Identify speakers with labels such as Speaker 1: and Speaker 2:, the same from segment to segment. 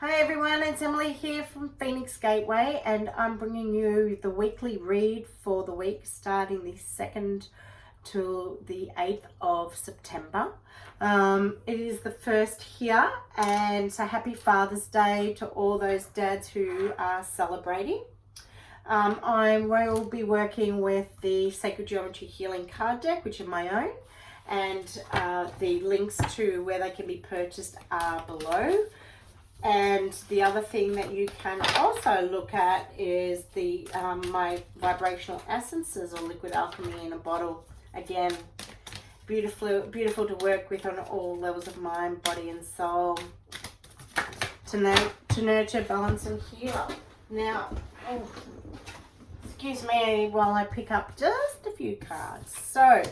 Speaker 1: Hi everyone, it's Emily here from Phoenix Gateway, and I'm bringing you the weekly read for the week starting the 2nd to the 8th of September. It is the first here, and so happy Father's Day to all those dads who are celebrating. I will be working with the Sacred Geometry Healing card deck, which are my own, and the links to where they can be purchased are below. And the other thing that you can also look at is the my vibrational essences or liquid alchemy in a bottle. Again, beautiful to work with on all levels of mind, body and soul, to nurture, balance and heal. Now, excuse me while I pick up just a few cards. So,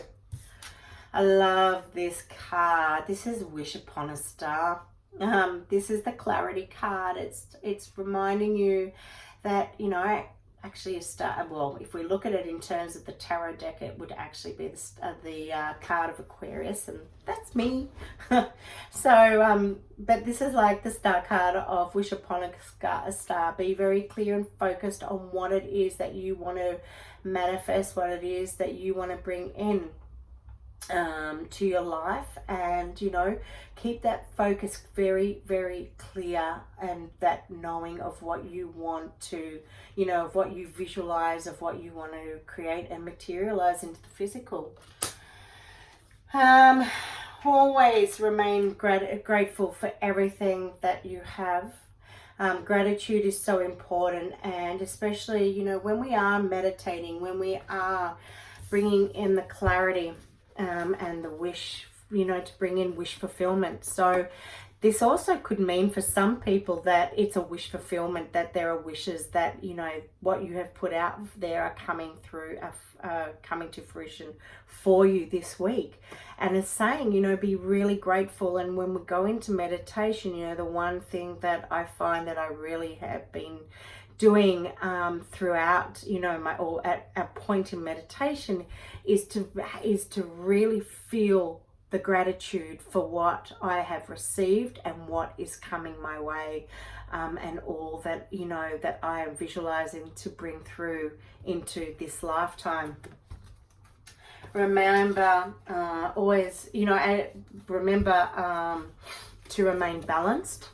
Speaker 1: I love this card. This is Wish Upon a Star. This is the clarity card. It's reminding you that, you know, actually a star, well, if we look at it in terms of the tarot deck, it would actually be the card of Aquarius, and that's me. So, but this is like the star card of Wish Upon a Star. Be very clear and focused on what it is that you want to manifest, what it is that you want to bring in to your life, and you know, keep that focus very, very clear, and that knowing of what you want to, you know, of what you visualize, of what you want to create and materialize into the physical. Always remain grateful for everything that you have. Gratitude is so important, and especially, you know, when we are meditating, when we are bringing in the clarity and the wish, you know, to bring in wish fulfillment. So this also could mean for some people that it's a wish fulfillment, that there are wishes that, you know, what you have put out there are coming through, coming to fruition for you this week. And it's saying, you know, be really grateful. And when we go into meditation, you know, the one thing that I find that I really have been doing throughout, you know, at a point in meditation is to really feel the gratitude for what I have received and what is coming my way, and all that, you know, that I am visualizing to bring through into this lifetime. Remember, always, you know, remember to remain balanced.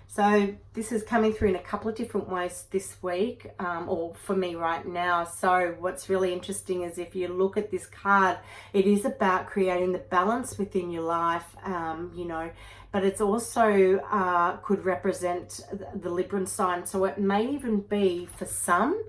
Speaker 1: So this is coming through in a couple of different ways this week, or for me right now. So what's really interesting is if you look at this card, it is about creating the balance within your life, you know, but it's also could represent the Libran sign. So it may even be for some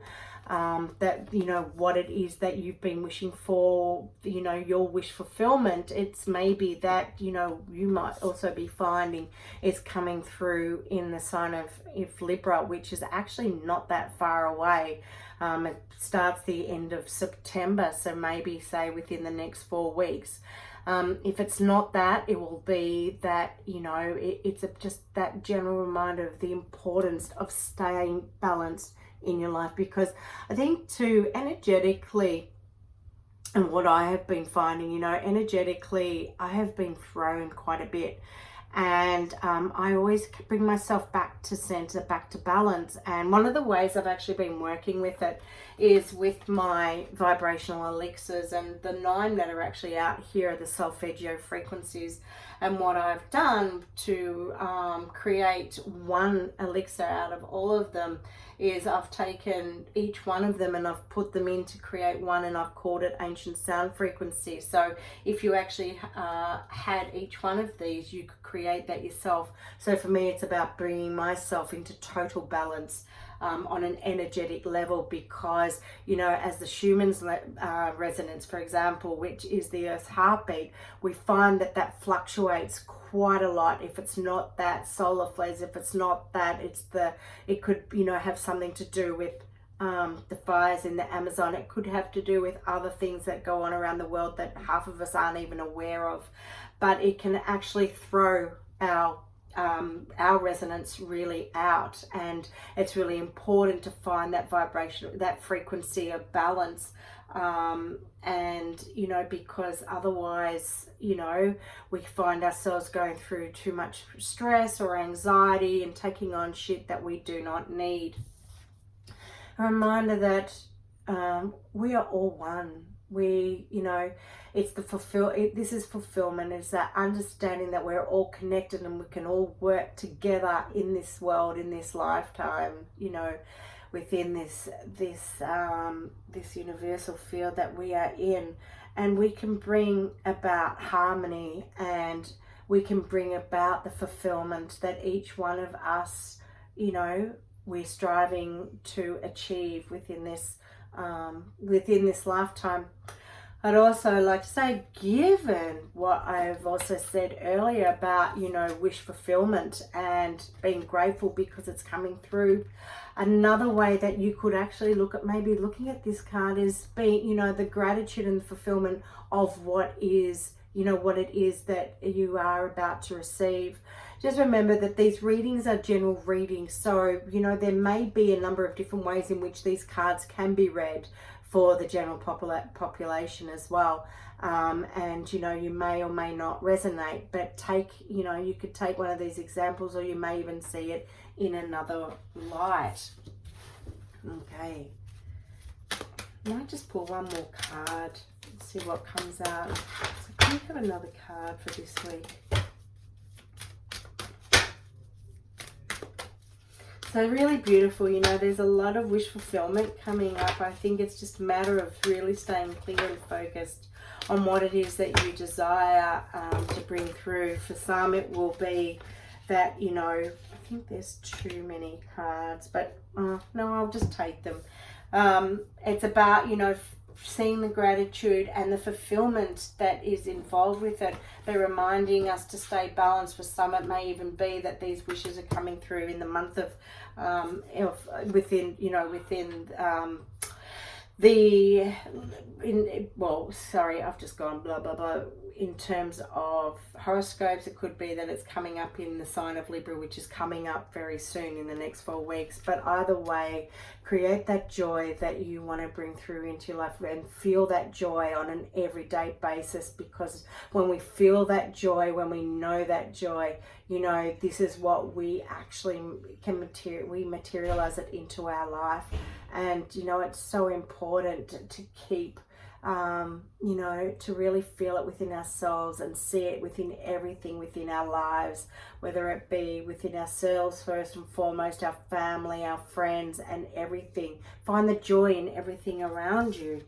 Speaker 1: that, you know, what it is that you've been wishing for, you know, your wish fulfillment. It's maybe that, you know, you might also be finding it's coming through in the sign of Libra, which is actually not that far away. It starts the end of September, so maybe say within the next 4 weeks. If it's not that, it will be that, you know, it's just that general reminder of the importance of staying balanced in your life, because I think too, energetically, and what I have been finding, you know, energetically I have been thrown quite a bit, and I always bring myself back to center, back to balance. And one of the ways I've actually been working with it is with my vibrational elixirs, and the 9 that are actually out here are the solfeggio frequencies. And what I've done to create one elixir out of all of them is I've taken each one of them and I've put them in to create one, and I've called it ancient sound frequency. So if you actually had each one of these, you could create that yourself. So for me, it's about bringing myself into total balance on an energetic level, because, you know, as the Schumann's resonance, for example, which is the Earth's heartbeat, we find that fluctuates quite a lot. If it's not that solar flares, if it's not that, it could, you know, have something to do with the fires in the Amazon. It could have to do with other things that go on around the world that half of us aren't even aware of, but it can actually throw our our resonance really out, and it's really important to find that vibration, that frequency of balance, and you know, because otherwise, you know, we find ourselves going through too much stress or anxiety and taking on shit that we do not need. A reminder that we are all one. We, you know, it's the this is fulfillment. It's that understanding that we're all connected and we can all work together in this world, in this lifetime, you know, within this universal field that we are in. And we can bring about harmony, and we can bring about the fulfillment that each one of us, you know, we're striving to achieve within this lifetime. I'd also like to say, given what I've also said earlier about, you know, wish fulfillment and being grateful because it's coming through, another way that you could actually look at, maybe looking at this card, is being, you know, the gratitude and the fulfillment of what is, you know, what it is that you are about to receive. Just remember that these readings are general readings, so, you know, there may be a number of different ways in which these cards can be read for the general population as well. And, you know, you may or may not resonate, but take, you know, you could take one of these examples, or you may even see it in another light. Okay. I might just pull one more card and see what comes out. So can we have another card for this week? So really beautiful, you know, there's a lot of wish fulfillment coming up. I think it's just a matter of really staying clear and focused on what it is that you desire to bring through. For some, it will be that, you know, I think there's too many cards, but no, I'll just take them. It's about, you know, seeing the gratitude and the fulfillment that is involved with it. They're reminding us to stay balanced. For some, it may even be that these wishes are coming through in the month of within, you know, within sorry, I've just gone blah blah blah. In terms of horoscopes, it could be that it's coming up in the sign of Libra, which is coming up very soon in the next 4 weeks. But either way, create that joy that you want to bring through into your life, and feel that joy on an everyday basis, because when we feel that joy, when we know that joy, you know, this is what we actually can materialize it into our life. And, you know, it's so important to keep you know, to really feel it within ourselves and see it within everything within our lives, whether it be within ourselves first and foremost, our family, our friends, and everything. Find the joy in everything around you.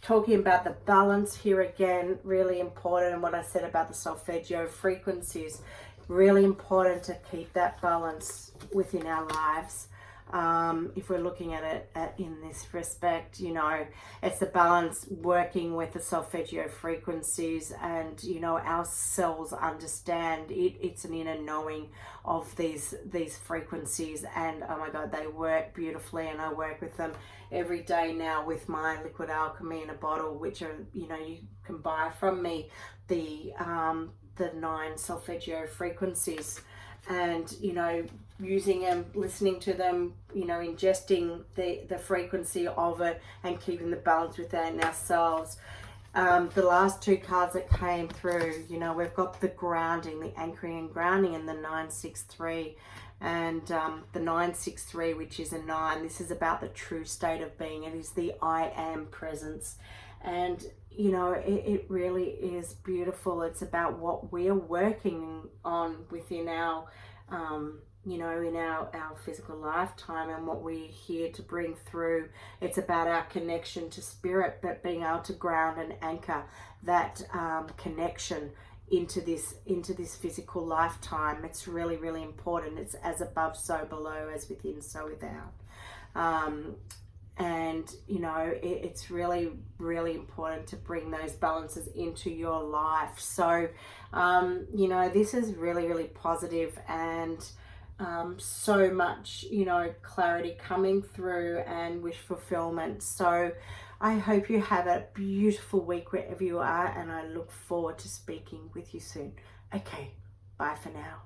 Speaker 1: Talking about the balance here again, really important, and what I said about the solfeggio frequencies, really important to keep that balance within our lives. If we're looking at it in this respect, you know, it's the balance working with the solfeggio frequencies, and, you know, our cells understand it. It's an inner knowing of these frequencies, and oh my God, they work beautifully, and I work with them every day now with my liquid alchemy in a bottle, which are, you know, you can buy from me, the 9 solfeggio frequencies. And, you know, using them, listening to them, you know, ingesting the frequency of it, and keeping the balance within ourselves. The last 2 cards that came through, you know, we've got the grounding, the anchoring and grounding, and the 963. And the 963, which is a 9, this is about the true state of being. It is the I am presence. And, you know, it really is beautiful. It's about what we're working on within our, you know, in our physical lifetime, and what we're here to bring through. It's about our connection to spirit, but being able to ground and anchor that connection into this physical lifetime. It's really, really important. It's as above, so below, as within, so without. And, you know, it's really, really important to bring those balances into your life. So, you know, this is really, really positive, and so much, you know, clarity coming through, and wish fulfillment. So I hope you have a beautiful week wherever you are, and I look forward to speaking with you soon. Okay, bye for now.